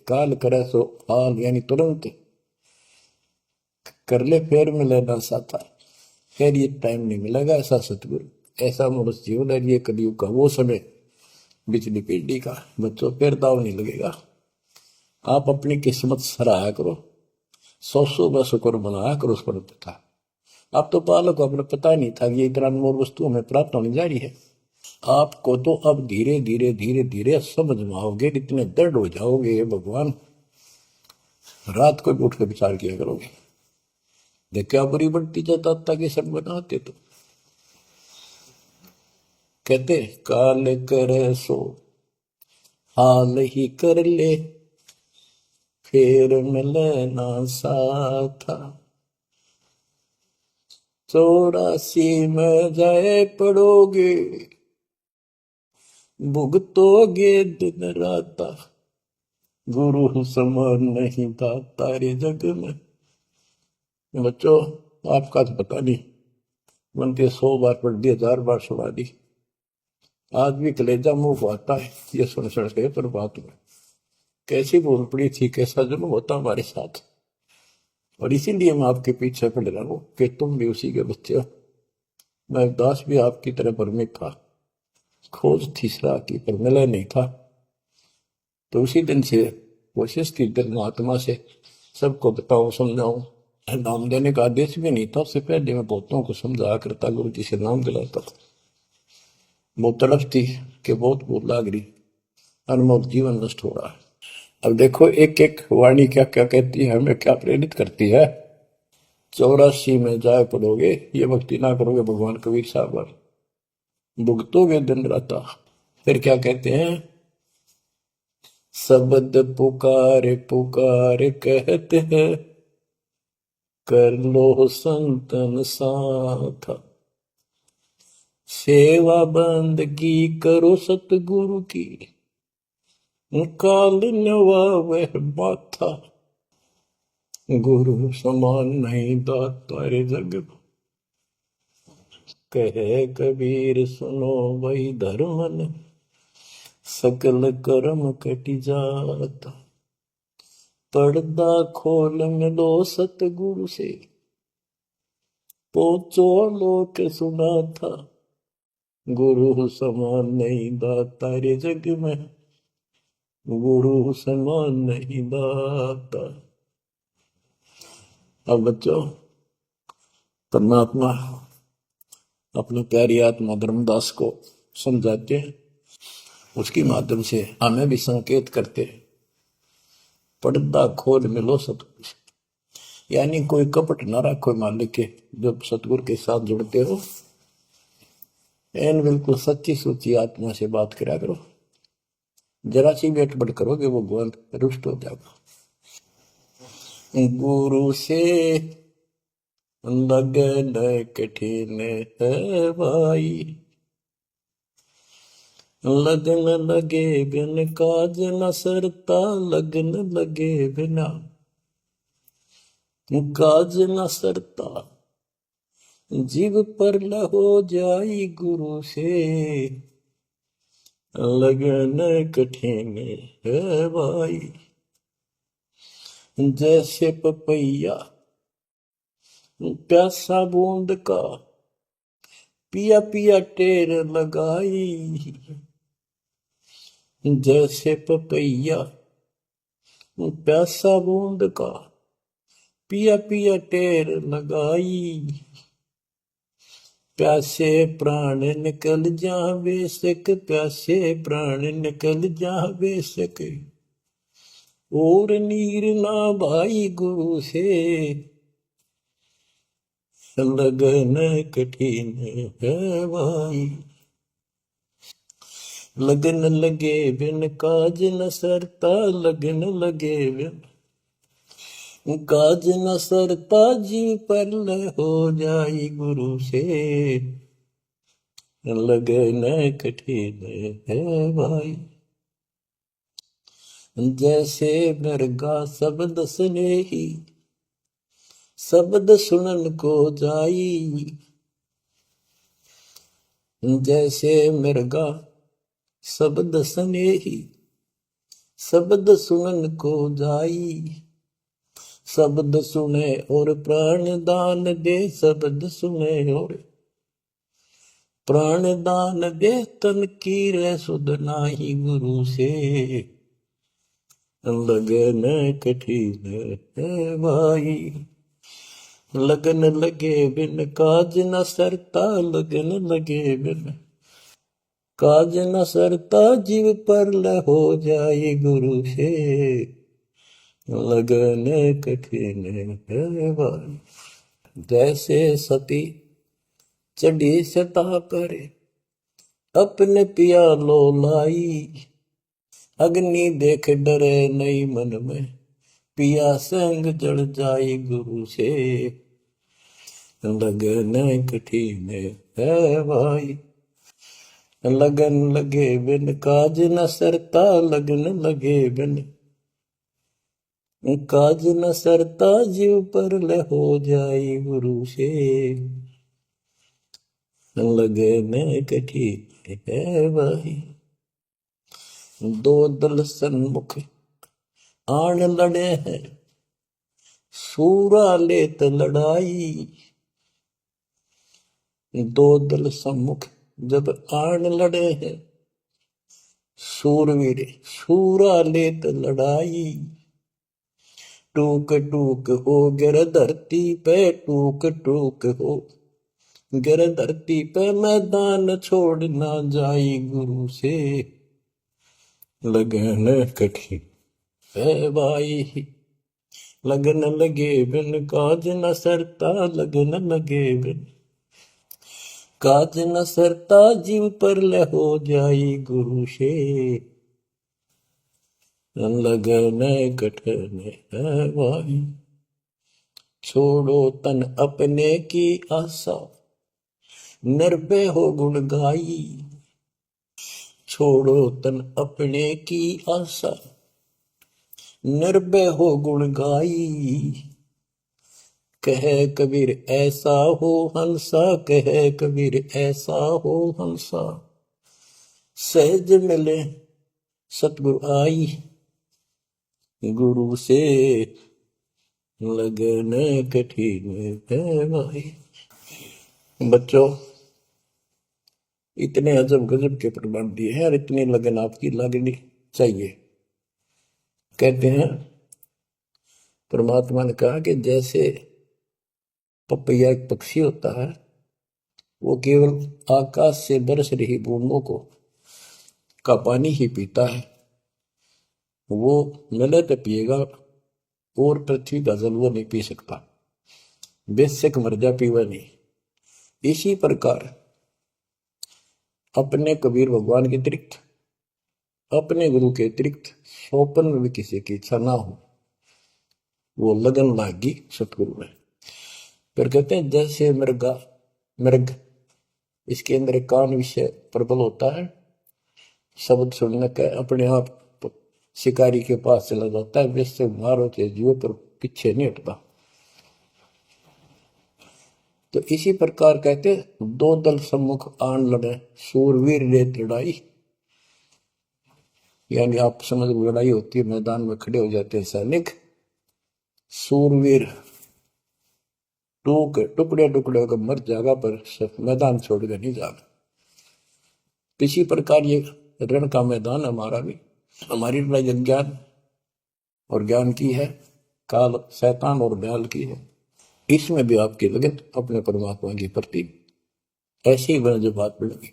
काल करे सो हाल, यानी तुरंत कर ले फिर मिले ना साथा, फिर ये टाइम नहीं मिलेगा। ऐसा सतगुरु, ऐसा मनुष्य जीवन है ये कलयुग का वो समय, बिजली पीढ़ी का। बच्चों फिर दाव नहीं लगेगा। आप अपनी किस्मत सराहा करो, सौ का शुक्र बनाया करो उस पर पता। अब तो बालक को अपने पता ही नहीं था कि ये इतना अनमोल वस्तु हमें प्राप्त होने जा रही है। आपको तो अब धीरे धीरे धीरे धीरे समझ में आओगे, इतने दृढ़ हो जाओगे ये भगवान, रात को भी उठ के विचार किया करोगे। देख क्या बुरी बढ़ती जाता ताकि सब बनाते तो कहते काल करे सो हाल ही कर ले, फिर मिले ना साथा। 84 में जाए पड़ोगे, भुगतोगे दिन रात। गुरु समान नहीं था तारे जग में। बच्चों आपका तो पता नहीं, बनते 100 बार पढ़ दी, 1000 बार सुना दी, आज भी कलेजा मुंह को आता है ये सुन सुन के। पर बात में कैसी भूल पड़ी थी, कैसा जुल्म होता हमारे साथ। और इसीलिए मैं आपके पीछे पड़ रहा हूँ कि तुम भी उसी के बच्चे हो। मैं उदास भी आपकी तरह भ्रमित था, खोज थी सलाह की पर मिला नहीं था। तो उसी दिन से कोशिश की दिल महात्मा से सबको बताऊं समझाऊं। नाम देने का आदेश भी नहीं था, उससे पहले मैं बहुतों को समझाया करता, गुरु जी से नाम दिलाता था। बहुत तड़फ थी कि बहुत भूल लाग रही, अनमोल जीवन नष्ट हो रहा है। अब देखो एक एक वाणी क्या क्या कहती है, हमें क्या प्रेरित करती है। 84 में जाए पड़ोगे, ये भक्ति ना करोगे भगवान कबीर साहब पर, भुगतोगे दिन रात। फिर क्या कहते हैं, शब्द पुकार पुकार कहते हैं, कर लो संतन साथ। सेवा बंदगी करो सतगुरु की, काल नवावे माथा। गुरु समान नहीं दाता रे जग में, कहे कबीर सुनो वही धर्मन, सकल कर्म कटि जाता। पर्दा खोल मिलो सतगुरु से, पहुंचो लोक सुना था। गुरु समान नहीं दाता रे जग में, गुरु समान नहीं दाता। अब बच्चों परमात्मा अपनी प्यारी आत्मा धर्मदास को समझाते हैं, उसके माध्यम से हमें भी संकेत करते हैं। पर्दा खोल मिलो सतगुरु से, यानी कोई कपट ना रखो मालिक के। जब सतगुरु के साथ जुड़ते हो, एन बिल्कुल सच्ची सुच्ची आत्मा से बात करा करो। जरा सी भी अटपट करोगे वो भगवान रुष्ट हो जाएगा। गुरु से लगन कठिन है भाई, लगन लगे बिन काज न सरता। लगन लगे बिना काज न सरता, जीव पर लहो जाई गुरु से। लगन कठिन है भाई, जैसे पपैया प्यासा बूंद का, पिया पिया टेर लगाई। जैसे पपैया प्यासा बूंद का, पिया पिया टेर लगाई। प्यासे प्राण निकल जा बेशक, प्यासे प्राण निकल जा बेशक। और नीर ना भाई गुरु से, लगन कठिन है भाई। लगन लगे बिन काज न सरता, लगन लगे बिन काज न सरता। जीव पर हो जाई गुरु से, लगन कठिन है भाई। जैसे मृगा शब्द स्नेही, शब्द सुनन को जाई। जैसे मृगा शब्द स्नेही, शब्द सुनन को जाई, शब्द सुने और प्राण दान दे, शब्द सुने और प्राण दान दे, तन की रे सुध नाही गुरु से, लगन कठिन है भाई। लगन लगे बिन काज न सरता, लगन लगे बिन काज न सरता, जीव पर ल हो जाए गुरु से, लगन कठिन है भाई। जैसे सती चढ़ी सता पर अपने पिया लो लाई, अग्नि देख डरे नहीं मन में, पिया संग जल जाए गुरु से, लगन कठिन है भाई। लगन लगे बिन काज न सरता, लगन लगे बिन काज न सरता, जीव पर ल हो जाए गुरु से, लगन कठिन है भाई। दो दल सन्मुख आन लड़े हैं, सूरा लेत लड़ाई। दो दल सम्मुख जब आन लड़े हैं, सूरवीर सूरा लेत लड़ाई। टूक टूक हो गिर धरती पे, टूक टूक हो गिर धरती पे, मैदान छोड़ ना जाई गुरु से, लगन कठिन है भाई। लगन लगे बिन काज न सरता, लगन लगे बिन काज न सरता, जीव पर ल हो जाई गुरु से, लगन कठिन है भाई। छोड़ो तन अपने की आशा, निर्भय हो गुण गाई। छोड़ो तन अपने की आशा, निर्भय हो गुण गाई। कहे कबीर ऐसा हो हंसा, कहे कबीर ऐसा हो हंसा, सहज मिले सतगुरु आई। गुरु से लगन कठिन है भाई। बच्चों, इतने अजब गजब के प्रमाण दिए हैं और इतनी लगन आपकी लगनी चाहिए। कहते हैं परमात्मा ने कहा कि जैसे पपैया एक पक्षी होता है, वो केवल आकाश से बरस रही बूंदों को का पानी ही पीता है, वो मिले तो पिएगा, और पृथ्वी का जल वो नहीं पी सकता, बेशक मर जा पीवा नहीं। इसी प्रकार अपने कबीर भगवान के अतिरिक्त, अपने गुरु के अतिरिक्त सोपन में भी किसी की इच्छा ना हो, वो लगन लागी सतगुरु में। फिर कहते हैं जैसे मृग इसके अंदर एक कान विषय प्रबल होता है, शब्द सुनने का अपने आप शिकारी के पास चला जाता है, वैसे मारो के जीव पर पीछे नहीं हटता। तो इसी प्रकार कहते दो दल सम्मुख आन लड़े, सूरवीर लेत लड़ाई। यानी आप समझ लड़ाई होती है, मैदान में खड़े हो जाते हैं सैनिक, सूरवीर टुकड़े टुकड़े होकर मर जाएगा, पर मैदान छोड़कर नहीं जाएगा। इसी प्रकार ये रण का मैदान हमारा भी, हमारी लड़ाई अज्ञान और ज्ञान की है, काल शैतान और दयाल की है। इसमें भी आपकी लगन अपने परमात्मा के प्रति ऐसी ही बन जो बात बढ़ेगी।